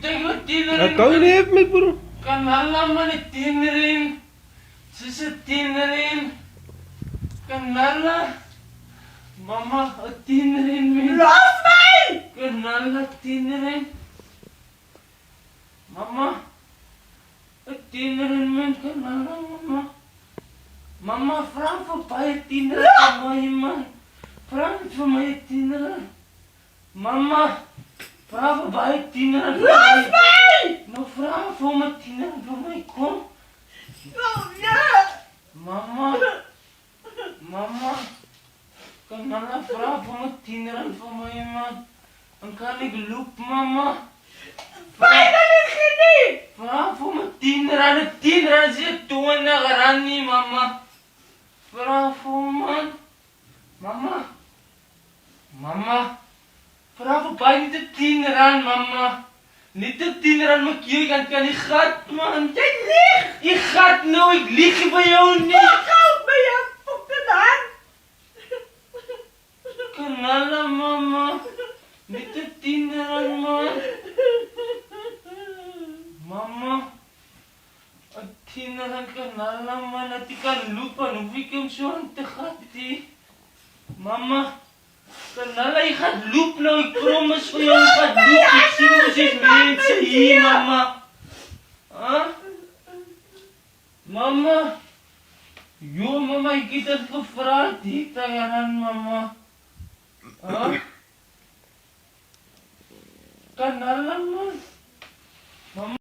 Tayo tinarin. Kau ini may puro. Kanala man tinarin. Sisa tinarin. Kanala. Mama tinarin min. Lost me! Kanala tinarin. Mama tinarin min. Kanala mama. Mama framför pay tinarin på mig man. Framför mig tinarin. Mamma. Framför pay tinarin på Lost mig. me! No framför mig tinarin på mig. Kom. Oh, yeah! Mamma. Mamma. Kanala framför mig tinarin på mig man. Ang kalig loop mama. Finally, Kitty! Framför mig tinarin siya tuwan na karani mama. Framför man. Mama. Mama. Framför pay nito tinaran mama. Nito tinaran mo kiyo kan ikhat man. Dit ligt! Ikhat no, ik lig bij jou niet. Fuck out, ben je fucking aan? Kanala mama. Nito tinaran man. Mama. At tinaran kanala man. At ikan lupa. Nubikim siya ang takati. Mama. Kanala ikhat loop na. Ik promise ko yung ikhat loop. Ik sino mo siya minit sa iyi mama. Ha? Mama. Yo mama ikitat ko frati. Tayaran mama. Ha? Kanala man. Mama.